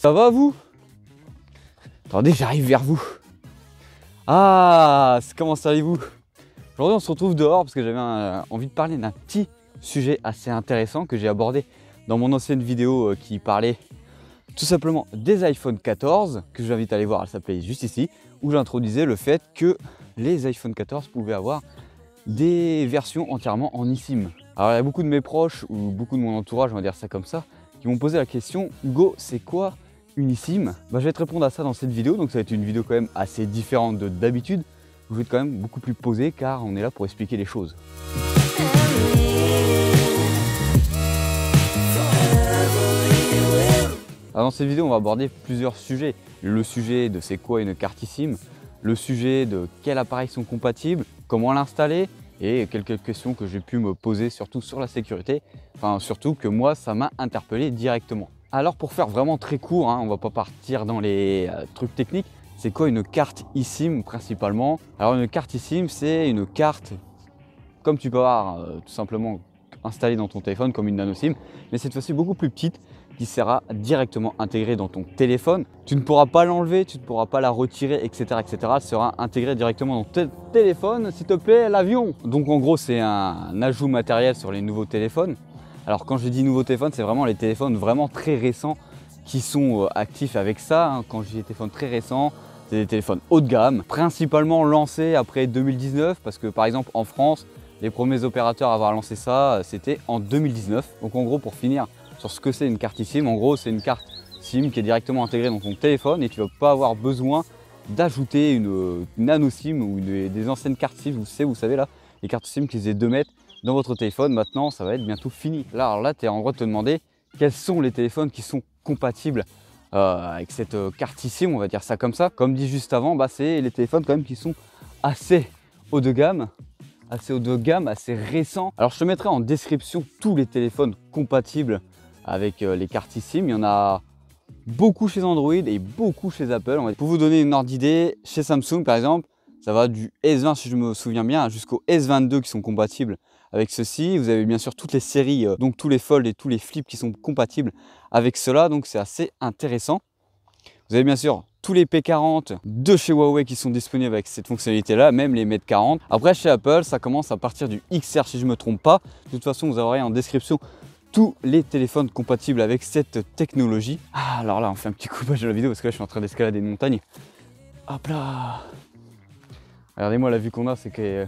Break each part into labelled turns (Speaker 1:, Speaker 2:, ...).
Speaker 1: Ça va vous? Attendez, j'arrive vers vous. Ah, comment allez-vous? Aujourd'hui on se retrouve dehors parce que j'avais envie de parler d'un petit sujet assez intéressant que j'ai abordé dans mon ancienne vidéo qui parlait tout simplement des iPhone 14, que je vous invite à aller voir, elle s'appelait juste ici, où j'introduisais le fait que les iPhone 14 pouvaient avoir des versions entièrement en eSIM. Alors il y a beaucoup de mes proches ou beaucoup de mon entourage, on va dire ça comme ça, qui m'ont posé la question: Hugo, c'est quoi une eSIM? Je vais te répondre à ça dans cette vidéo, donc ça va être une vidéo quand même assez différente de d'habitude. Je vais être quand même beaucoup plus posé car on est là pour expliquer les choses. Alors dans cette vidéo, on va aborder plusieurs sujets. Le sujet de c'est quoi une carte eSIM, le sujet de quels appareils sont compatibles, comment l'installer et quelques questions que j'ai pu me poser surtout sur la sécurité, enfin surtout que moi ça m'a interpellé directement. Alors pour faire vraiment très court, on va pas partir dans les trucs techniques, c'est quoi une carte eSIM principalement? Alors une carte eSIM, c'est une carte comme tu peux avoir tout simplement installée dans ton téléphone comme une nano SIM, mais cette fois-ci beaucoup plus petite, qui sera directement intégrée dans ton téléphone. Tu ne pourras pas l'enlever, tu ne pourras pas la retirer, etc., etc. Elle sera intégrée directement dans ton téléphone, s'il te plaît, l'avion. Donc en gros, c'est un ajout matériel sur les nouveaux téléphones. Alors quand je dis nouveaux téléphones, c'est vraiment les téléphones vraiment très récents qui sont actifs avec ça. Quand je dis téléphones très récents, c'est des téléphones haut de gamme, principalement lancés après 2019, parce que par exemple en France, les premiers opérateurs à avoir lancé ça, c'était en 2019. Donc en gros, pour finir sur ce que c'est une carte eSIM, en gros c'est une carte SIM qui est directement intégrée dans ton téléphone et tu ne vas pas avoir besoin d'ajouter une nano SIM ou des anciennes cartes SIM, vous savez là, les cartes SIM qui faisaient 2 mètres dans votre téléphone. Maintenant ça va être bientôt fini. Là tu es en droit de te demander quels sont les téléphones qui sont compatibles avec cette carte eSIM, on va dire ça comme ça. Comme dit juste avant, c'est les téléphones quand même qui sont assez haut de gamme, assez récents. Alors je te mettrai en description tous les téléphones compatibles avec les cartes eSIM. Il y en a beaucoup chez Android et beaucoup chez Apple. Pour vous donner une ordre d'idée, chez Samsung par exemple, ça va du S20 si je me souviens bien jusqu'au S22 qui sont compatibles avec ceci. Vous avez bien sûr toutes les séries, donc tous les Fold et tous les Flip qui sont compatibles avec cela, donc c'est assez intéressant. Vous avez bien sûr tous les P40 de chez Huawei qui sont disponibles avec cette fonctionnalité là, même les Mate 40. Après chez Apple, ça commence à partir du XR si je ne me trompe pas. De toute façon, vous aurez en description tous les téléphones compatibles avec cette technologie. Alors là, on fait un petit coupage de la vidéo parce que là, je suis en train d'escalader une montagne. Hop là! Regardez-moi la vue qu'on a, c'est quand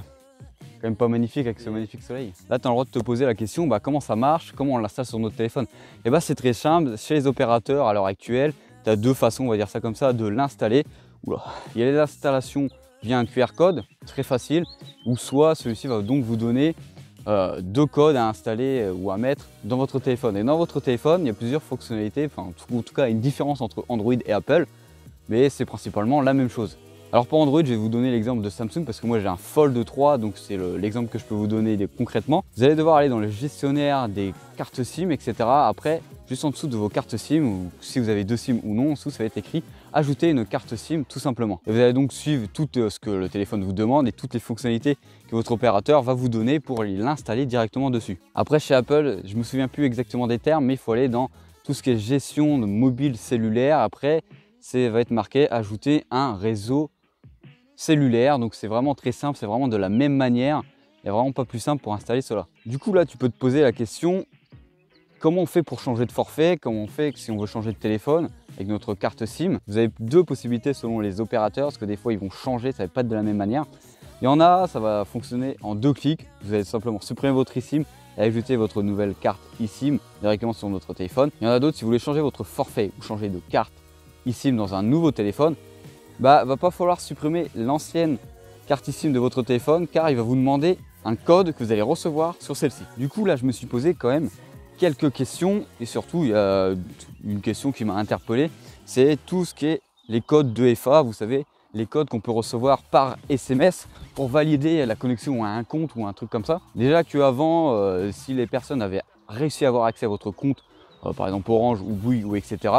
Speaker 1: même pas magnifique avec ce magnifique soleil. Là, tu as le droit de te poser la question, comment ça marche, comment on l'installe sur notre téléphone? Et c'est très simple. Chez les opérateurs à l'heure actuelle, tu as deux façons, on va dire ça comme ça, de l'installer. Il y a l'installation via un QR code, très facile, ou soit celui-ci va donc vous donner 2 codes à installer ou à mettre dans votre téléphone. Et dans votre téléphone, il y a plusieurs fonctionnalités, en tout cas une différence entre Android et Apple, mais c'est principalement la même chose. Alors pour Android, je vais vous donner l'exemple de Samsung parce que moi j'ai un Fold 3, donc c'est l'exemple que je peux vous donner concrètement. Vous allez devoir aller dans le gestionnaire des cartes SIM, etc. Après, juste en dessous de vos cartes SIM, ou si vous avez 2 SIM ou non, en dessous ça va être écrit ajouter une carte SIM tout simplement. Et vous allez donc suivre tout ce que le téléphone vous demande et toutes les fonctionnalités que votre opérateur va vous donner pour l'installer directement dessus. Après chez Apple, je ne me souviens plus exactement des termes, mais il faut aller dans tout ce qui est gestion de mobile cellulaire. Après, ça va être marqué ajouter un réseau cellulaire. Donc c'est vraiment très simple, c'est vraiment de la même manière. Il n'y a vraiment pas plus simple pour installer cela. Du coup là, tu peux te poser la question: comment on fait pour changer de forfait? Comment on fait si on veut changer de téléphone avec notre carte SIM? Vous avez 2 possibilités selon les opérateurs, parce que des fois ils vont changer, ça va pas être de la même manière. Il y en a, ça va fonctionner en 2 clics. Vous allez simplement supprimer votre eSIM et ajouter votre nouvelle carte eSIM directement sur votre téléphone. Il y en a d'autres, si vous voulez changer votre forfait ou changer de carte eSIM dans un nouveau téléphone, va pas falloir supprimer l'ancienne carte eSIM de votre téléphone, car il va vous demander un code que vous allez recevoir sur celle-ci. Du coup là, je me suis posé quand même quelques questions, et surtout il y a une question qui m'a interpellé, c'est tout ce qui est les codes 2FA, vous savez, les codes qu'on peut recevoir par SMS pour valider la connexion à un compte ou un truc comme ça. Déjà qu'avant, si les personnes avaient réussi à avoir accès à votre compte, par exemple Orange ou Bouygues ou etc.,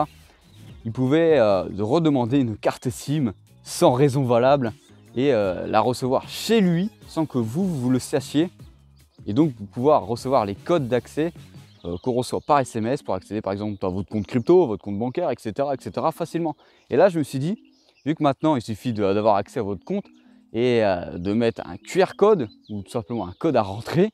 Speaker 1: ils pouvaient redemander une carte SIM sans raison valable et la recevoir chez lui sans que vous le sachiez, et donc pouvoir recevoir les codes d'accès qu'on reçoit par SMS pour accéder par exemple à votre compte crypto, votre compte bancaire, etc., facilement. Et là, je me suis dit, vu que maintenant il suffit d'avoir accès à votre compte et de mettre un QR code ou tout simplement un code à rentrer,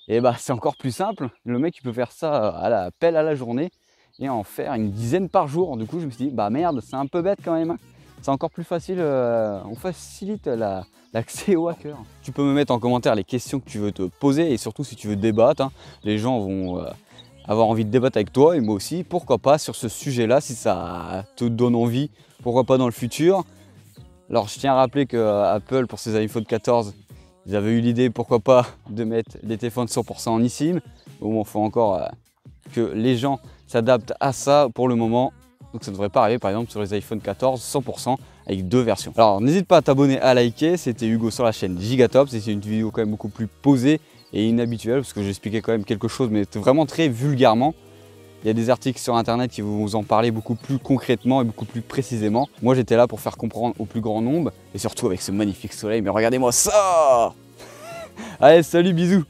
Speaker 1: et bah c'est encore plus simple. Le mec il peut faire ça à la pelle à la journée et en faire une dizaine par jour. Du coup, je me suis dit, bah merde, c'est un peu bête quand même, hein. C'est encore plus facile, on facilite l'accès aux hackers. Tu peux me mettre en commentaire les questions que tu veux te poser et surtout si tu veux débattre, hein. Les gens vont avoir envie de débattre avec toi et moi aussi, pourquoi pas sur ce sujet-là, si ça te donne envie, pourquoi pas dans le futur. Alors je tiens à rappeler que Apple, pour ses iPhone 14, ils avaient eu l'idée, pourquoi pas, de mettre les téléphones 100% en eSIM. Bon, il faut encore que les gens s'adaptent à ça pour le moment. Donc ça ne devrait pas arriver par exemple sur les iPhone 14 100% avec 2 versions. Alors n'hésite pas à t'abonner, à liker. C'était Hugo sur la chaîne Gigatop. C'était une vidéo quand même beaucoup plus posée et inhabituelle parce que j'expliquais quand même quelque chose mais vraiment très vulgairement. Il y a des articles sur internet qui vont vous en parler beaucoup plus concrètement et beaucoup plus précisément. Moi j'étais là pour faire comprendre au plus grand nombre et surtout avec ce magnifique soleil. Mais regardez-moi ça! Allez, salut, bisous!